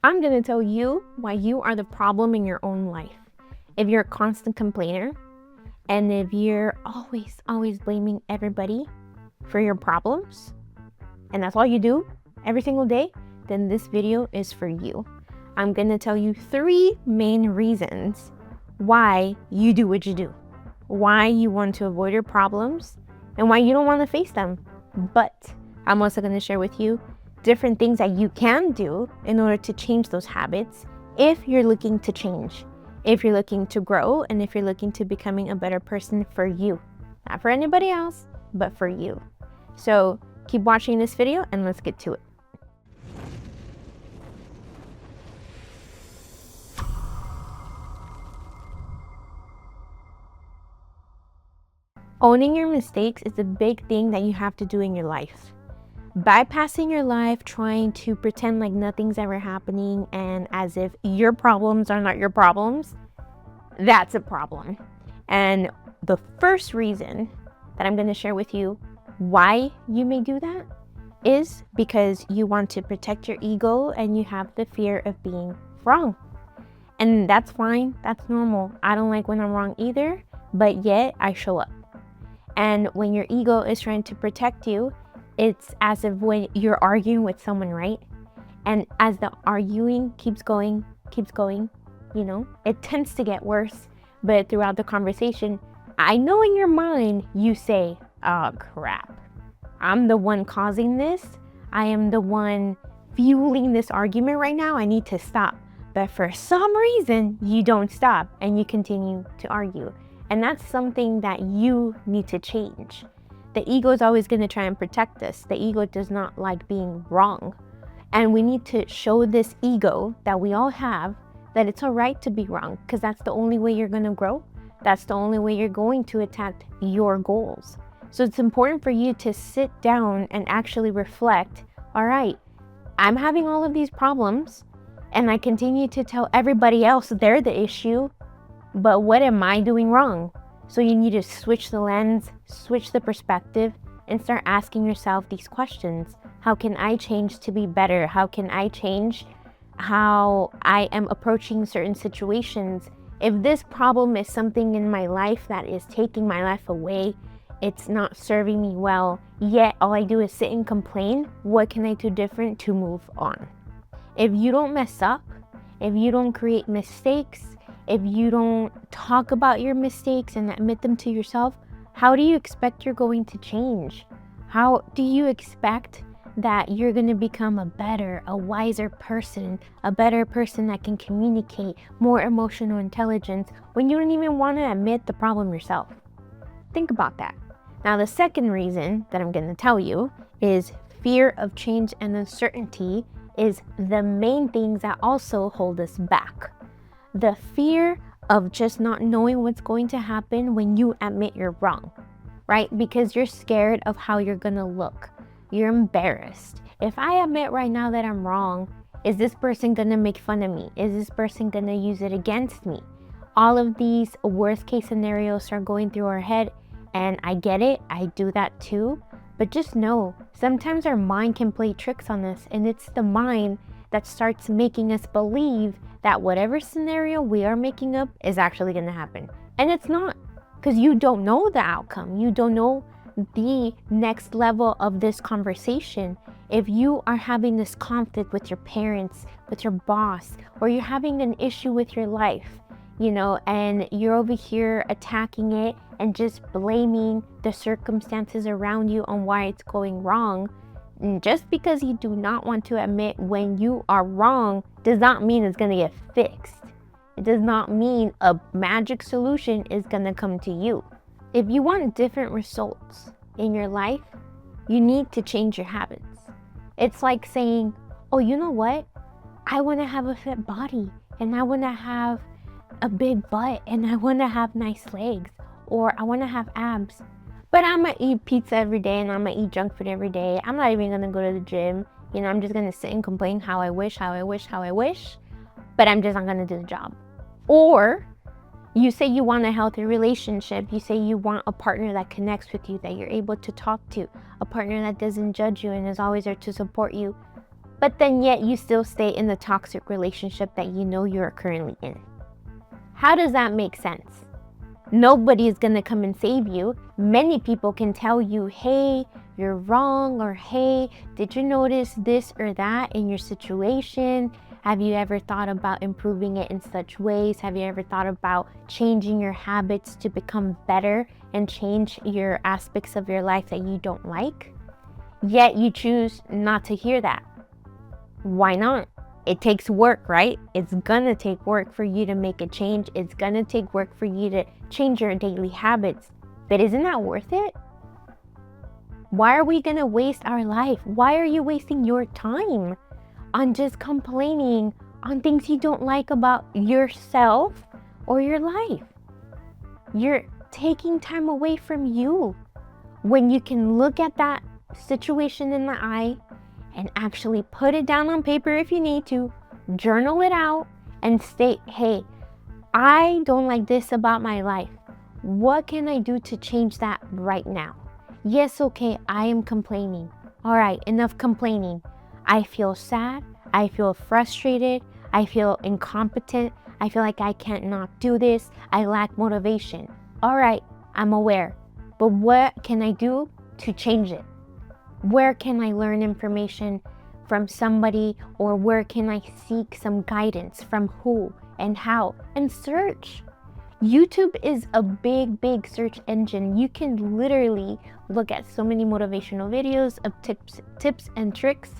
I'm going to tell you why you are the problem in your own life. If you're a constant complainer, and if you're always blaming everybody for your problems, and that's all you do every single day, then this video is for you. I'm going to tell you 3 main reasons why you do what you do, why you want to avoid your problems, and why you don't want to face them. But I'm also going to share with you different things that you can do in order to change those habits if you're looking to change, if you're looking to grow, and if you're looking to becoming a better person for you. Not for anybody else, but for you. So keep watching this video and let's get to it. Owning your mistakes is a big thing that you have to do in your life. Bypassing your life, trying to pretend like nothing's ever happening and as if your problems are not your problems, that's a problem. And the first reason that I'm going to share with you why you may do that is because you want to protect your ego and you have the fear of being wrong. And that's fine. That's normal. I don't like when I'm wrong either, but yet I show up. And when your ego is trying to protect you, it's as if when you're arguing with someone, right? And as the arguing keeps going, it tends to get worse. But throughout the conversation, I know in your mind, you say, oh crap, I'm the one causing this. I am the one fueling this argument right now. I need to stop. But for some reason, you don't stop and you continue to argue. And that's something that you need to change. The ego is always going to try and protect us. The ego does not like being wrong. And we need to show this ego that we all have that it's all right to be wrong, because that's the only way you're going to grow. That's the only way you're going to attack your goals. So it's important for you to sit down and actually reflect, all right, I'm having all of these problems and I continue to tell everybody else they're the issue, but what am I doing wrong? So you need to switch the lens, switch the perspective, and start asking yourself these questions. How can I change to be better? How can I change how I am approaching certain situations? If this problem is something in my life that is taking my life away, it's not serving me well, yet all I do is sit and complain, what can I do different to move on? If you don't mess up, if you don't create mistakes, if you don't talk about your mistakes and admit them to yourself, how do you expect you're going to change? How do you expect that you're going to become a wiser person, a better person that can communicate, more emotional intelligence, when you don't even want to admit the problem yourself? Think about that. Now, the second reason that I'm going to tell you is fear of change and uncertainty is the main things that also hold us back. The fear of just not knowing what's going to happen when you admit you're wrong, right? Because you're scared of how you're gonna look. You're embarrassed. If I admit right now that I'm wrong, is this person gonna make fun of me? Is this person gonna use it against me? All of these worst case scenarios are going through our head, and I get it, I do that too. But just know, sometimes our mind can play tricks on us, and it's the mind that starts making us believe that whatever scenario we are making up is actually going to happen. And it's not, because you don't know the outcome. You don't know the next level of this conversation. If you are having this conflict with your parents, with your boss, or you're having an issue with your life, and you're over here attacking it and just blaming the circumstances around you on why it's going wrong, just because you do not want to admit when you are wrong does not mean it's going to get fixed. It does not mean a magic solution is going to come to you. If you want different results in your life, you need to change your habits. It's like saying, oh, you know what? I want to have a fit body, and I want to have a big butt, and I want to have nice legs, or I want to have abs. But I'm going to eat pizza every day and I'm going to eat junk food every day. I'm not even going to go to the gym. I'm just going to sit and complain how I wish, but I'm just not going to do the job. Or you say you want a healthy relationship. You say you want a partner that connects with you, that you're able to talk to, a partner that doesn't judge you and is always there to support you. but then yet you still stay in the toxic relationship that you know you're currently in. How does that make sense? Nobody is going to come and save you. Many people can tell you, hey, you're wrong, or hey, did you notice this or that in your situation? Have you ever thought about improving it in such ways? Have you ever thought about changing your habits to become better and change your aspects of your life that you don't like? Yet you choose not to hear that. Why not? It takes work, right? It's gonna take work for you to make a change. It's gonna take work for you to change your daily habits. But isn't that worth it? Why are we gonna waste our life? Why are you wasting your time on just complaining on things you don't like about yourself or your life? You're taking time away from you when you can look at that situation in the eye and actually put it down on paper if you need to, journal it out, and state, hey, I don't like this about my life. What can I do to change that right now? Yes, okay, I am complaining. All right, enough complaining. I feel sad. I feel frustrated. I feel incompetent. I feel like I can't not do this. I lack motivation. All right, I'm aware. But what can I do to change it? Where can I learn information from somebody, or where can I seek some guidance from who and how? And search. YouTube is a big search engine. You can literally look at so many motivational videos of tips and tricks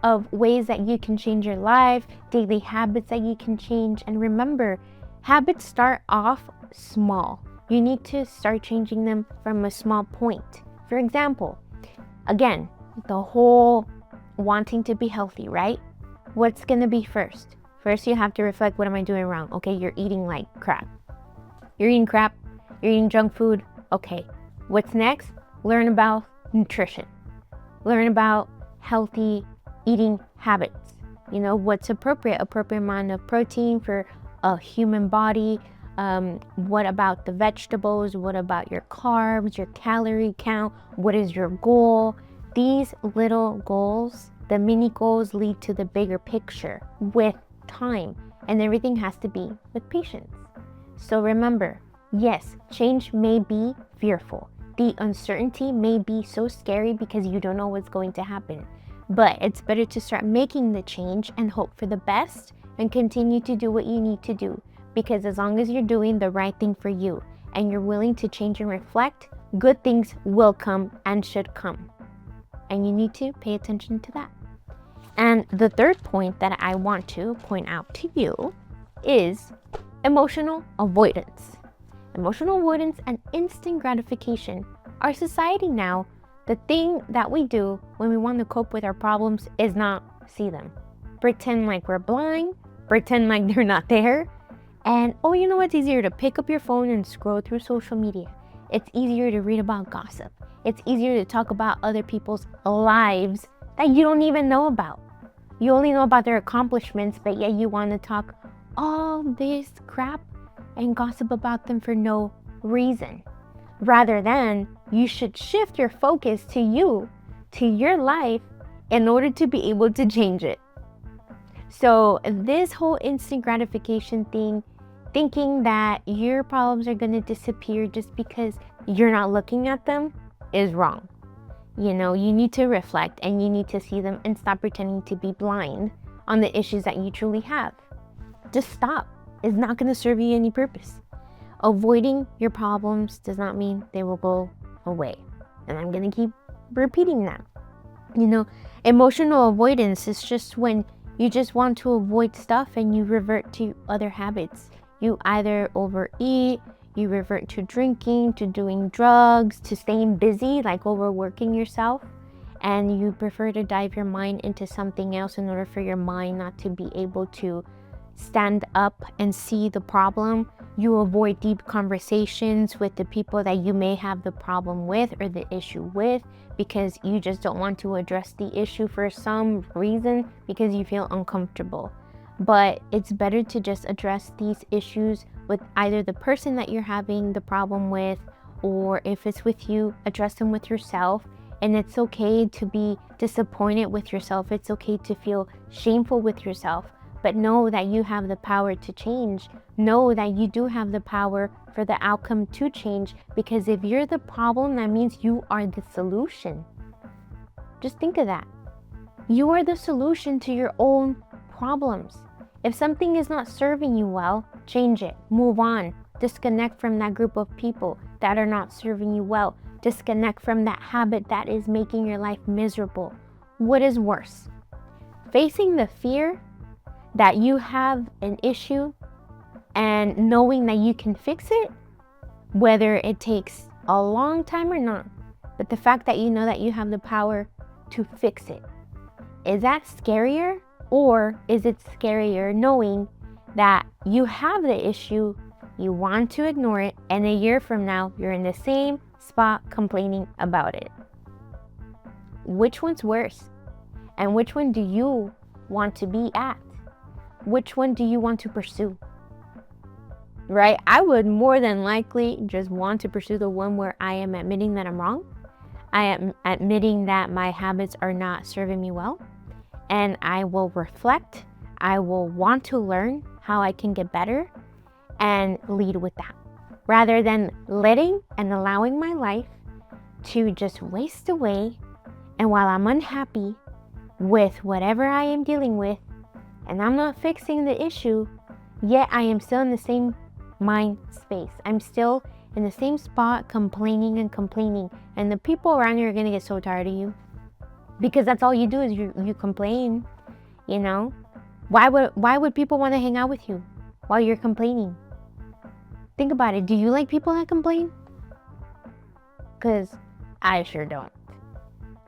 of ways that you can change your life, daily habits that you can change. And remember, habits start off small. You need to start changing them from a small point. For example, again, the whole wanting to be healthy, right? What's gonna be first? First, you have to reflect, what am I doing wrong? Okay, you're eating like crap. You're eating crap, you're eating junk food. Okay, what's next? Learn about nutrition. Learn about healthy eating habits. You know, what's appropriate amount of protein for a human body. What about the vegetables? What about your carbs, your calorie count? What is your goal? These little goals, the mini goals, lead to the bigger picture with time, and everything has to be with patience. So remember, yes, change may be fearful. The uncertainty may be so scary because you don't know what's going to happen. But it's better to start making the change and hope for the best and continue to do what you need to do. Because as long as you're doing the right thing for you and you're willing to change and reflect, good things will come and should come. And you need to pay attention to that. And the third point that I want to point out to you is emotional avoidance. Emotional avoidance and instant gratification. Our society now, the thing that we do when we want to cope with our problems is not see them. Pretend like we're blind, pretend like they're not there. And oh, you know what's easier? To pick up your phone and scroll through social media. It's easier to read about gossip. It's easier to talk about other people's lives that you don't even know about. You only know about their accomplishments, but yet you want to talk all this crap and gossip about them for no reason. Rather than, you should shift your focus to you, to your life, in order to be able to change it. So this whole instant gratification thing, thinking that your problems are going to disappear just because you're not looking at them, is wrong. You know, you need to reflect and you need to see them and stop pretending to be blind on the issues that you truly have. Just stop. It's not going to serve you any purpose. Avoiding your problems does not mean they will go away. And I'm going to keep repeating that. You know, emotional avoidance is just when you just want to avoid stuff and you revert to other habits. You either overeat, you revert to drinking, to doing drugs, to staying busy, like overworking yourself, and you prefer to dive your mind into something else in order for your mind not to be able to stand up and see the problem. You avoid deep conversations with the people that you may have the problem with or the issue with because you just don't want to address the issue for some reason because you feel uncomfortable. But it's better to just address these issues with either the person that you're having the problem with, or if it's with you, address them with yourself And it's okay to be disappointed with yourself. It's okay to feel shameful with yourself. But know that you have the power to change. Know that you do have the power for the outcome to change, because if you're the problem, that means you are the solution. Just think of that. You are the solution to your own problems. If something is not serving you well, change it. Move on. Disconnect from that group of people that are not serving you well. Disconnect from that habit that is making your life miserable. What is worse? Facing the fear that you have an issue and knowing that you can fix it, whether it takes a long time or not, but the fact that you know that you have the power to fix it. Is that scarier, or is it scarier knowing that you have the issue, you want to ignore it, and a year from now you're in the same spot complaining about it? Which one's worse? And which one do you want to be at? Which one do you want to pursue? Right? I would more than likely just want to pursue the one where I am admitting that I'm wrong. I am admitting that my habits are not serving me well. And I will reflect. I will want to learn how I can get better and lead with that, rather than letting and allowing my life to just waste away. And while I'm unhappy with whatever I am dealing with, and I'm not fixing the issue, yet I am still in the same mind space. I'm still in the same spot complaining and complaining. And the people around you are going to get so tired of you, because that's all you do is you complain, you know? Why would people want to hang out with you while you're complaining? Think about it. Do you like people that complain? Because I sure don't.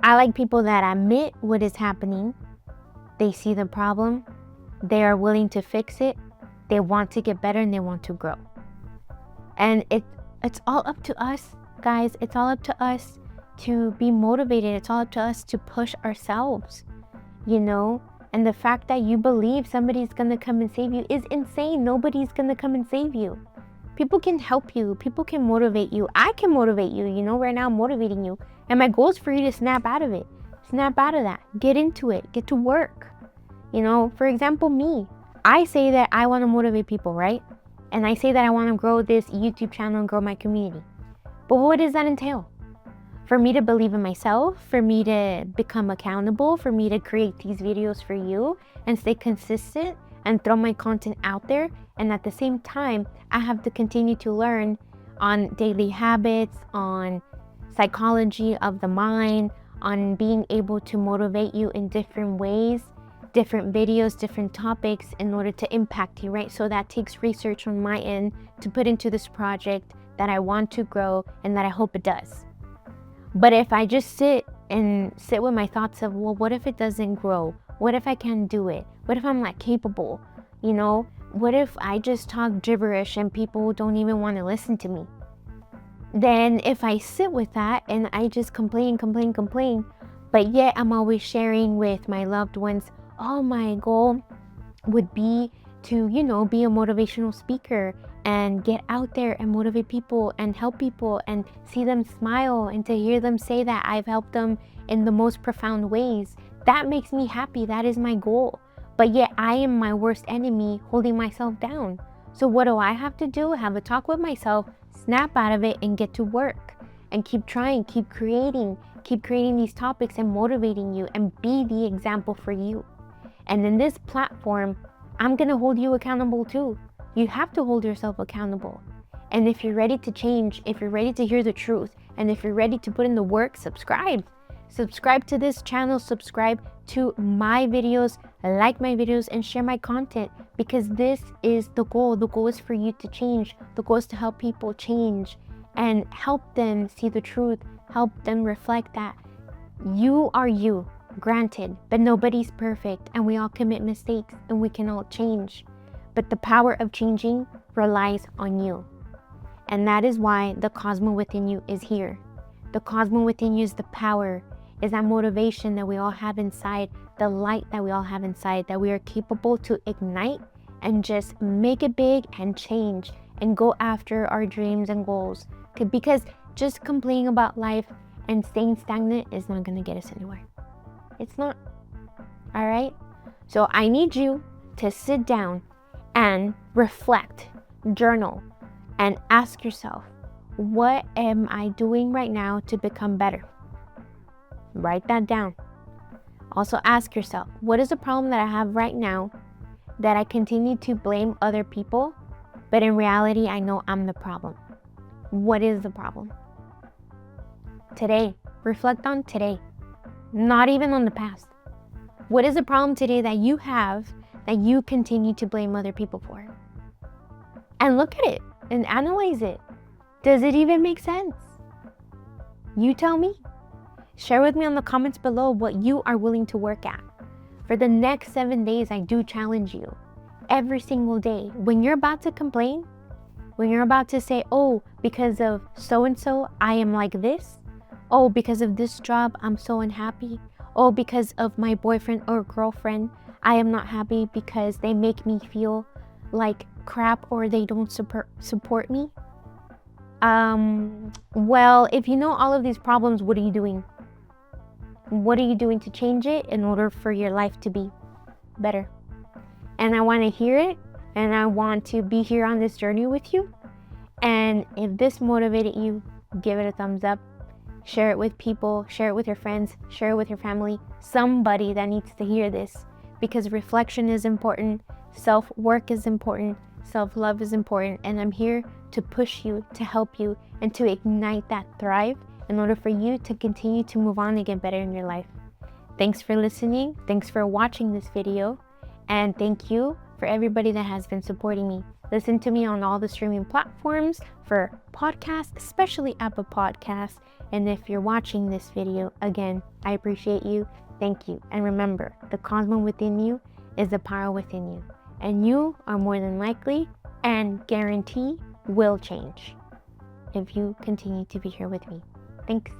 I like people that admit what is happening. They see the problem. They are willing to fix it. They want to get better and they want to grow. And it's all up to us, guys. It's all up to us to be motivated. It's all up to us to push ourselves, you know? And the fact that you believe somebody's gonna come and save you is insane. Nobody's gonna come and save you. People can help you. People can motivate you. I can motivate you. You know, right now I'm motivating you. And my goal is for you to snap out of it. Snap out of that. Get into it. Get to work. You know, for example, me. I say that I want to motivate people, right? And I say that I want to grow this YouTube channel and grow my community. But what does that entail? For me to believe in myself, for me to become accountable, for me to create these videos for you and stay consistent and throw my content out there. And at the same time, I have to continue to learn on daily habits, on psychology of the mind, on being able to motivate you in different ways, different videos, different topics in order to impact you, right? So that takes research on my end to put into this project that I want to grow and that I hope it does. But if I just sit with my thoughts of, well, what if it doesn't grow? What if I can't do it? What if I'm not capable? You know, what if I just talk gibberish and people don't even want to listen to me? Then if I sit with that and I just complain, but yet I'm always sharing with my loved ones, oh, my goal would be to, you know, be a motivational speaker and get out there and motivate people and help people and see them smile and to hear them say that I've helped them in the most profound ways. That makes me happy. That is my goal. But yet I am my worst enemy, holding myself down. So what do I have to do? Have a talk with myself, snap out of it and get to work and keep trying, keep creating these topics and motivating you and be the example for you. And in this platform, I'm going to hold you accountable too. You have to hold yourself accountable. And if you're ready to change, if you're ready to hear the truth, and if you're ready to put in the work, subscribe. Subscribe to this channel, subscribe to my videos, like my videos, and share my content, because this is the goal. The goal is for you to change. The goal is to help people change and help them see the truth, help them reflect that you are you, granted, but nobody's perfect and we all commit mistakes and we can all change. But the power of changing relies on you. And that is why the cosmo within you is here. The cosmo within you is the power, is that motivation that we all have inside, the light that we all have inside, that we are capable to ignite and just make it big and change and go after our dreams and goals. Because just complaining about life And staying stagnant is not going to get us anywhere. It's not. All right? So I need you to sit down and reflect, journal, and ask yourself, what am I doing right now to become better? Write that down. Also ask yourself, what is the problem that I have right now that I continue to blame other people, but in reality, I know I'm the problem? What is the problem? Today, reflect on today, not even on the past. What is the problem today that you have that you continue to blame other people for? And look at it and analyze it. Does it even make sense? You tell me. Share with me on the comments below what you are willing to work at. For the next 7 days, I do challenge you. Every single day, when you're about to complain, when you're about to say, oh, because of so-and-so, I am like this. Oh, because of this job, I'm so unhappy. Oh, because of my boyfriend or girlfriend, I am not happy because they make me feel like crap or they don't support me. Well, if you know all of these problems, what are you doing? What are you doing to change it in order for your life to be better? And I want to hear it, and I want to be here on this journey with you. And if this motivated you, give it a thumbs up. Share it with people, share it with your friends, share it with your family, somebody that needs to hear this, because reflection is important, self-work is important, self-love is important, and I'm here to push you, to help you, and to ignite that thrive in order for you to continue to move on and get better in your life. Thanks for listening, thanks for watching this video, and thank you for everybody that has been supporting me. Listen to me on all the streaming platforms for podcasts, especially Apple Podcasts. And if you're watching this video, again, I appreciate you. Thank you. And remember, the cosmos within you is the power within you. And you are more than likely and guarantee will change if you continue to be here with me. Thanks.